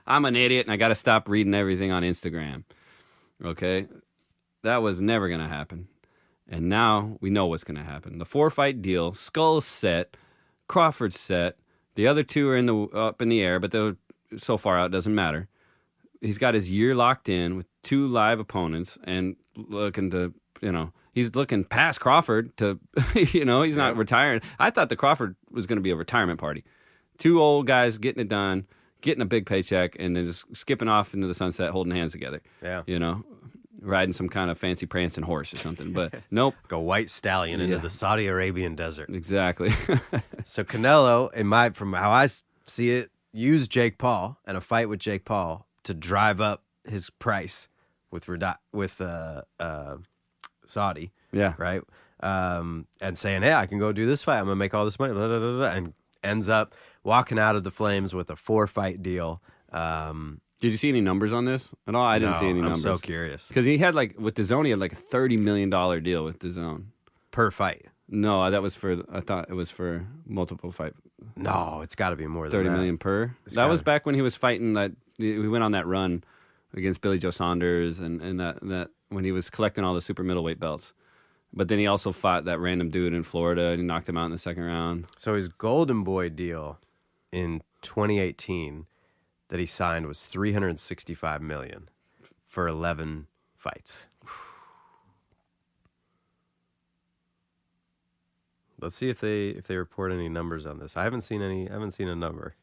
I'm an idiot and I got to stop reading everything on Instagram. Okay? That was never going to happen. And now we know what's going to happen. The 4-fight deal, Skull's set, Crawford's set. The other two are up in the air, but they're so far out, it doesn't matter. He's got his year locked in with 2 live opponents and looking to, he's looking past Crawford to, he's not retiring. I thought the Crawford was going to be a retirement party. 2 old guys getting it done, getting a big paycheck, and then just skipping off into the sunset, holding hands together. Yeah. Riding some kind of fancy prancing horse or something. But nope. Go white stallion into the Saudi Arabian desert. Exactly. So Canelo, from how I see it, used Jake Paul and a fight with Jake Paul to drive up his price with Saudi. Yeah. Right. And saying, hey, I can go do this fight. I'm gonna make all this money. Blah, blah, blah, blah, and ends up walking out of the Flames with a 4-fight deal. Did you see any numbers on this at all? I didn't see any I'm numbers. so curious. Because he had with DAZN, he had like a $30 million deal with DAZN. Per fight. No, that was I thought it was for multiple fight. No, it's got to be more than 30 that. million per. It's That was gotta- back when he was fighting we went on that run against Billy Joe Saunders and that when he was collecting all the super middleweight belts. But then he also fought that random dude in Florida and he knocked him out in the second round. So his Golden Boy deal in 2018 that he signed was $365 million for 11 fights. Let's see if they report any numbers on this. I haven't seen a number.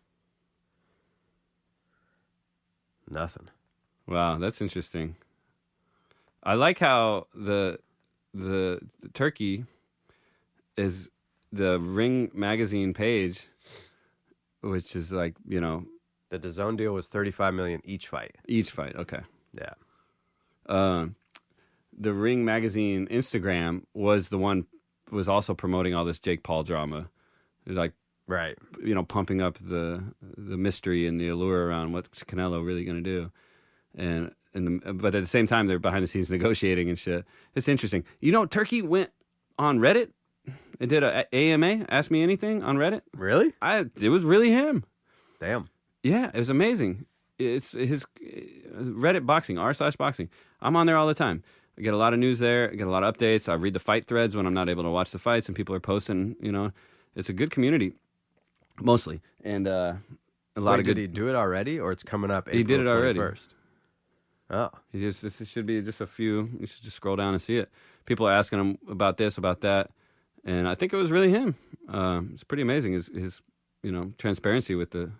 Nothing. Wow, that's interesting. I like how the Turkey is the Ring magazine page, which is The DAZN deal was $35 million each fight. each fight. Okay. Yeah. The Ring magazine Instagram was also promoting all this Jake Paul drama, Right. pumping up the mystery and the allure around what's Canelo really going to do, but at the same time they're behind the scenes negotiating and shit. It's interesting. Turkey went on Reddit and did a AMA, Ask Me Anything on Reddit. Really? It was really him. Damn. Yeah, it was amazing. It's his Reddit boxing, r/boxing. I'm on there all the time. I get a lot of news there. I get a lot of updates. I read the fight threads when I'm not able to watch the fights and people are posting, It's a good community, mostly. And a lot Wait, of good... did he do it already, or it's coming up April He did it already. 21st? Oh. This should be just a few... You should just scroll down and see it. People are asking him about this, about that. And I think it was really him. It's pretty amazing, his transparency with the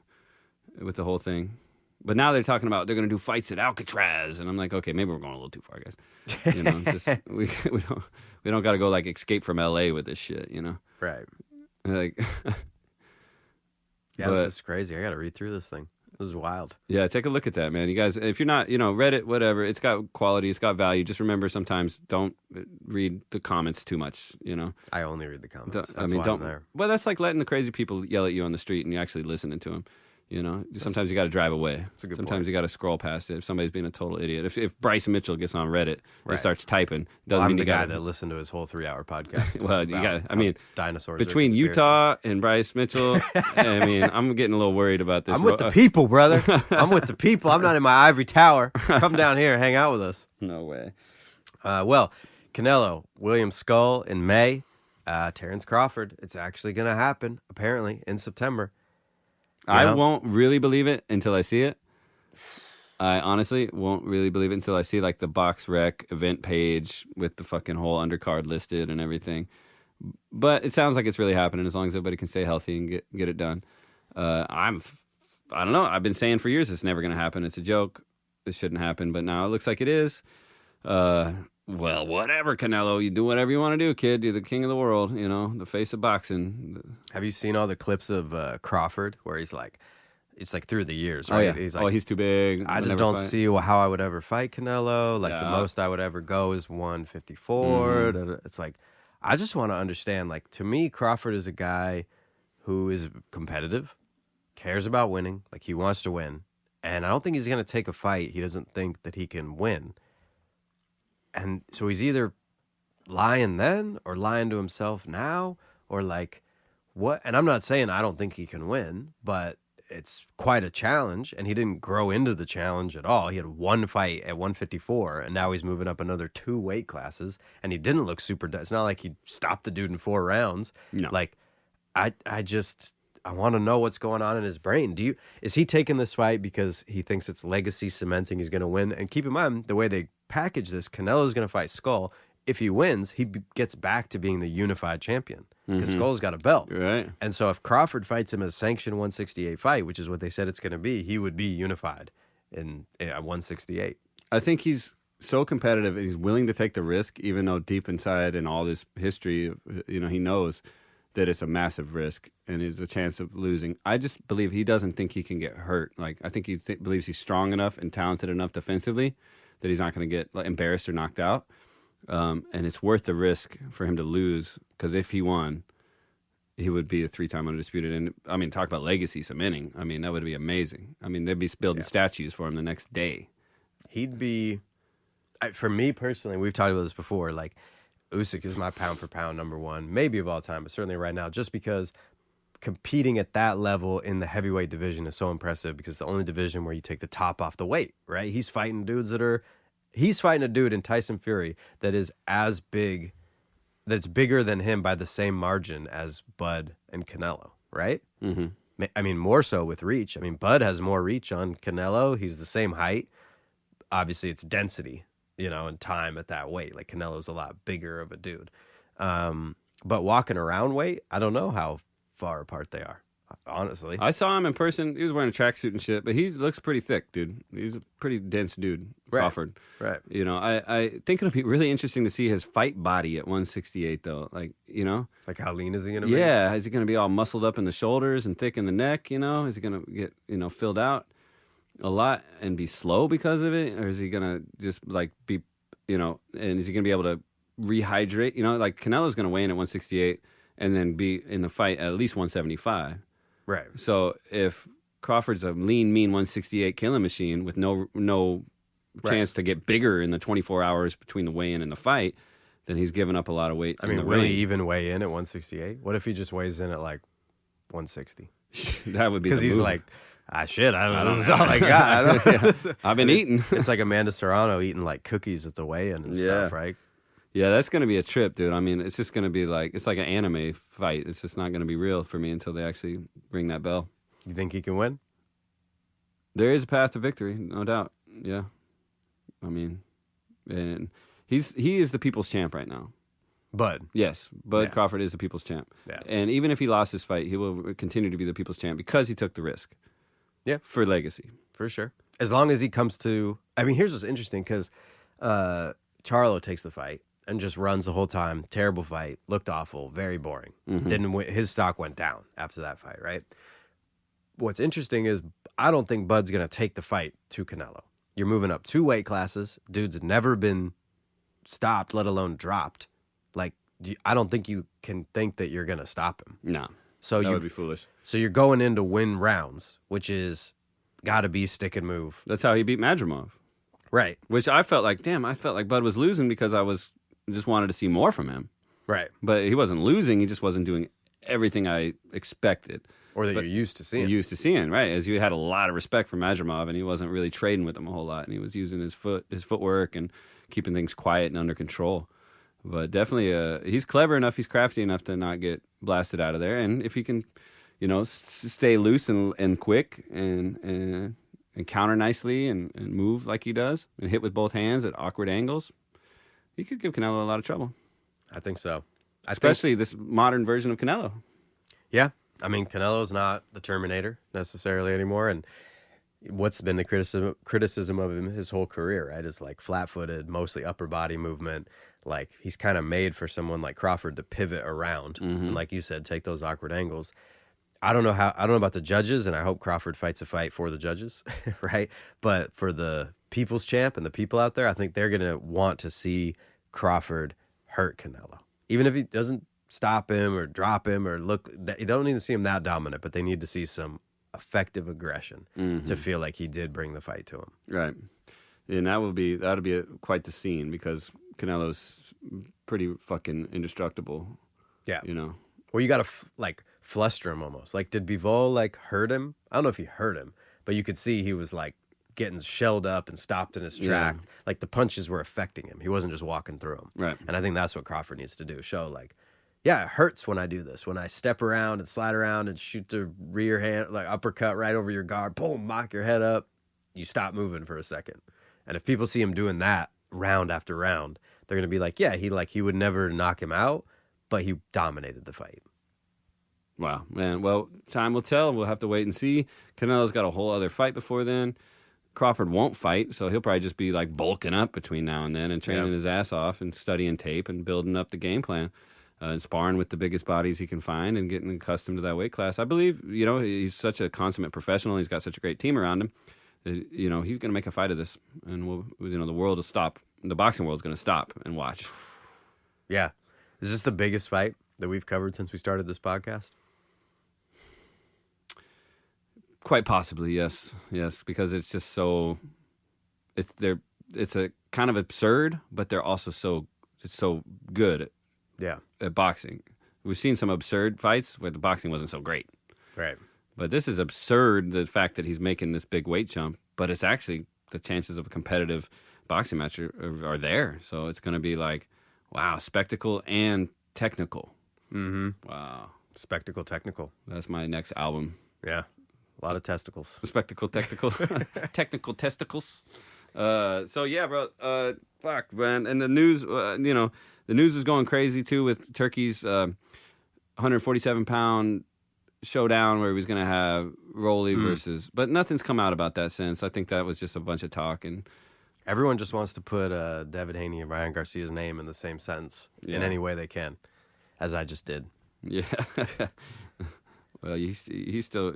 whole thing. But now they're talking about they're going to do fights at Alcatraz, and I'm like, okay, maybe we're going a little too far, guys. We don't got to go Escape from L.A. with this shit, Right. Like, Yeah, this is crazy. I got to read through this thing. This is wild. yeah, take a look at that, man. You guys, if you're not, Reddit, whatever, it's got quality, it's got value. Just remember, sometimes don't read the comments too much. I only read the comments. I mean, why don't. I'm there. Well, that's like letting the crazy people yell at you on the street and you actually listening to them. Sometimes you got to drive away. That's a good Sometimes point. you got to scroll past it. If somebody's being a total idiot, if Bryce Mitchell gets on Reddit and Right. starts typing, doesn't Well, I'm mean the you guy got that listened to his whole 3-hour podcast. Well, you about got. I mean, dinosaurs. are between conspiracy. Utah and Bryce Mitchell, I'm getting a little worried about this. I'm with the people, brother. I'm with the people. I'm not in my ivory tower. Come down here and hang out with us. No way. Well, Canelo, William Skull in May, Terrence Crawford. It's actually going to happen, apparently, in September. I won't really believe it until I see it. I honestly won't really believe it until I see the Box Rec event page with the fucking whole undercard listed and everything. But it sounds like it's really happening as long as everybody can stay healthy and get it done. I don't know. I've been saying for years it's never going to happen. It's a joke. It shouldn't happen. But now it looks like it is. Well, whatever, Canelo. You do whatever you want to do, kid. You're the king of the world, the face of boxing. Have you seen all the clips of Crawford where he's like, it's through the years, Oh, right? yeah. He's like, he's too big. I I'll just never don't fight. see how I would ever fight Canelo. The Yeah. most I would ever go is 154. It's I just want to understand. To me, Crawford is a guy who is competitive, cares about winning. He wants to win. And I don't think he's going to take a fight he doesn't think that he can win. And so he's either lying then or lying to himself now or what? And I'm not saying I don't think he can win, but it's quite a challenge, and he didn't grow into the challenge at all. He had one fight at 154, and now he's moving up another 2 weight classes, and he didn't look super... It's not like he stopped the dude in 4 rounds. No. I want to know what's going on in his brain. Is he taking this fight because he thinks it's legacy cementing, he's going to win? And keep in mind, the way they package this, Canelo's going to fight Skull. If he wins, he gets back to being the unified champion because Skull's got a belt. Right. And so if Crawford fights him as sanctioned 168 fight, which is what they said it's going to be, he would be unified at 168. I think he's so competitive and he's willing to take the risk, even though deep inside in all this history, he knows that it's a massive risk and there's a chance of losing. I just believe he doesn't think he can get hurt. I think he believes he's strong enough and talented enough defensively that he's not going to get embarrassed or knocked out. And it's worth the risk for him to lose because if he won, he would be a 3-time undisputed. And I mean, talk about legacy cementing. I mean, that would be amazing. I mean, they'd be building statues for him the next day. He'd be, for me personally, we've talked about this before, like, Usyk is my pound for pound number one, maybe of all time, but certainly right now, just because competing at that level in the heavyweight division is so impressive, because the only division where you take the top off the weight, right? He's fighting a dude in Tyson Fury that is as big, that's bigger than him by the same margin as Bud and Canelo, right? Mm-hmm. I mean, more so with reach. I mean, Bud has more reach on Canelo. He's the same height. Obviously, it's density, and time at that weight. Like, Canelo's a lot bigger of a dude. But walking around weight, I don't know how far apart they are, honestly. I saw him in person. He was wearing a tracksuit and shit, but he looks pretty thick, dude. He's a pretty dense dude, Crawford. Right. I think it'll be really interesting to see his fight body at 168, though. Like, Like, how lean is he going to be? Yeah, is he going to be all muscled up in the shoulders and thick in the neck, Is he going to get, filled out a lot and be slow because of it? Or is he going to just, like, be, and is he going to be able to rehydrate? Like, Canelo's going to weigh in at 168 and then be in the fight at least 175. Right. So if Crawford's a lean, mean 168 killing machine with no chance to get bigger in the 24 hours between the weigh-in and the fight, then he's giving up a lot of weight. I mean, will he even weigh in at 168? What if he just weighs in at like 160? That would be because he's move. like, shit, I don't know. This is all I got. Yeah. I've been eating. It's like Amanda Serrano eating like cookies at the weigh-in and stuff, right? Yeah, that's going to be a trip, dude. I mean, it's just going to be like, it's like an anime fight. It's just not going to be real for me until they actually ring that bell. You think he can win? There is a path to victory, no doubt. Yeah. I mean, and he is the people's champ right now. Bud. Yes, Bud Crawford is the people's champ. Yeah. And even if he lost this fight, he will continue to be the people's champ because he took the risk. Yeah. For legacy. For sure. As long as he comes to, I mean, here's what's interesting, because Charlo takes the fight and just runs the whole time. Terrible fight. Looked awful. Very boring. Mm-hmm. Didn't win. His stock went down after that fight, right? What's interesting is I don't think Bud's going to take the fight to Canelo. You're moving up 2 weight classes. Dude's never been stopped, let alone dropped. Like, I don't think you can think that you're going to stop him. No. So that would be foolish. So you're going in to win rounds, which is got to be stick and move. That's how he beat Madrimov. Right. Which I felt like Bud was losing because I just wanted to see more from him. Right. But he wasn't losing. He just wasn't doing everything I expected. Or that you're used to seeing. Used to seeing, right. As you had a lot of respect for Madrimov, and he wasn't really trading with him a whole lot. And he was using his footwork and keeping things quiet and under control. But he's clever enough, he's crafty enough to not get blasted out of there. And if he can, stay loose and quick and counter nicely and move like he does and hit with both hands at awkward angles, he could give Canelo a lot of trouble. I think so. Especially this modern version of Canelo. Yeah. I mean, Canelo's not the Terminator necessarily anymore. And what's been the criticism of him his whole career, right, is like flat-footed, mostly upper body movement. Like, he's kind of made for someone like Crawford to pivot around. Mm-hmm. And like you said, take those awkward angles. I don't know about the judges, and I hope Crawford fights a fight for the judges, right? But for the people's champ and the people out there, I think they're going to want to see Crawford hurt Canelo. Even if he doesn't stop him or drop him or look, you don't need to see him that dominant, but they need to see some effective aggression to feel like he did bring the fight to him. Right. And that'll be quite the scene, because Canelo's pretty fucking indestructible. Yeah. Well, you got to fluster him almost. Like, did Bivol hurt him? I don't know if he hurt him, but you could see he was getting shelled up and stopped in his tracks. Yeah. Like, the punches were affecting him. He wasn't just walking through them. Right. And I think that's what Crawford needs to do. Show yeah, it hurts when I do this. When I step around and slide around and shoot the rear hand, uppercut right over your guard, boom, mock your head up. You stop moving for a second. And if people see him doing that round after round, they're going to be like, yeah, he would never knock him out, but he dominated the fight. Wow, man. Well, time will tell. We'll have to wait and see. Canelo's got a whole other fight before then. Crawford won't fight, so he'll probably just be bulking up between now and then and training his ass off and studying tape and building up the game plan. And sparring with the biggest bodies he can find and getting accustomed to that weight class. I believe, he's such a consummate professional. He's got such a great team around him. He's going to make a fight of this, and the world will stop. The boxing world's going to stop and watch. Yeah. Is this the biggest fight that we've covered since we started this podcast? Quite possibly, yes, because it's just so it's a kind of absurd, but they're also so good Yeah. at boxing. We've seen some absurd fights where the boxing wasn't so great, Right. but this is absurd. The fact that he's making this big weight jump, but it's actually the chances of a competitive boxing match are there. So it's going to be like, wow, spectacle and technical. Mm-hmm. Wow, Spectacle technical. that's my next album. Yeah. A lot of testicles. Spectacle technical, technical testicles. So yeah, bro. Fuck, man. And the news, the news is going crazy too with Turkey's 147-pound showdown where he was going to have Rolly versus, but nothing's come out about that since. I think that was just a bunch of talk. And Everyone just wants to put Devin Haney and Ryan Garcia's name in the same sentence in Yeah. any way they can, as I just did. yeah, well, he still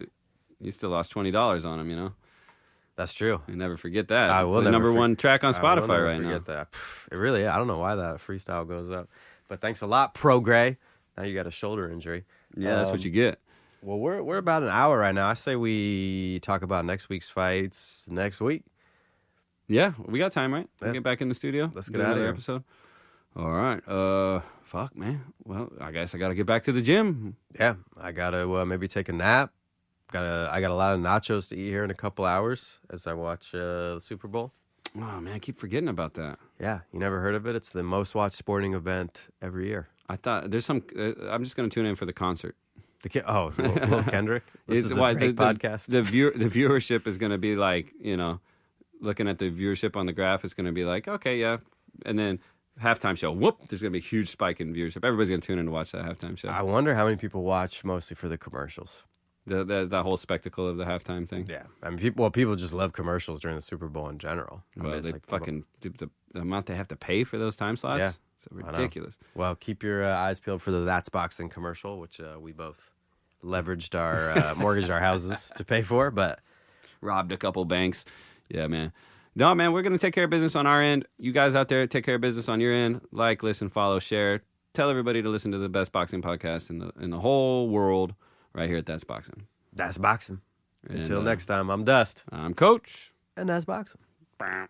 lost $20 on him. You know, That's true. you never forget that. I It's will the never number for- one track on I will Spotify never right now. forget that. It really, I don't know why that freestyle goes up. But thanks a lot, Pro Gray. Now you got a shoulder injury. Yeah, that's what you get. Well, we're about an hour right now. I say we talk about next week's fights next week. Yeah, we got time, right? We'll Yeah. get back in the studio. Let's do get outta another here. episode. All right. Fuck, man. Well, I guess I got to get back to the gym. Yeah, I gotta maybe take a nap. I got a lot of nachos to eat here in a couple hours as I watch the Super Bowl. Oh man, I keep forgetting about that. Yeah, you never heard of it? It's the most watched sporting event every year. I thought there's some. I'm just going to tune in for the concert. Lil Kendrick. This is a why Drake podcast. The viewership is going to be like, looking at the viewership on the graph, it's going to be like, okay, yeah, and then halftime show, whoop, there's going to be a huge spike in viewership. Everybody's going to tune in to watch that halftime show. I wonder how many people watch mostly for the commercials. That whole spectacle of the halftime thing. Yeah, I mean, people just love commercials during the Super Bowl in general. I mean, Well, it's they like fucking the amount they have to pay for those time slots. Yeah, It's ridiculous. Well, keep your eyes peeled for the That's Boxing commercial, which we both leveraged our mortgaged our houses to pay for. But Robbed a couple banks. Yeah, man. No, man, we're going to take care of business on our end. You guys out there, take care of business on your end. Like, listen, follow, share. Tell everybody to listen to the best boxing podcast in the whole world right here at That's Boxing. That's Boxing. And, Until next time, I'm Dust. I'm Coach. And that's Boxing. Bow.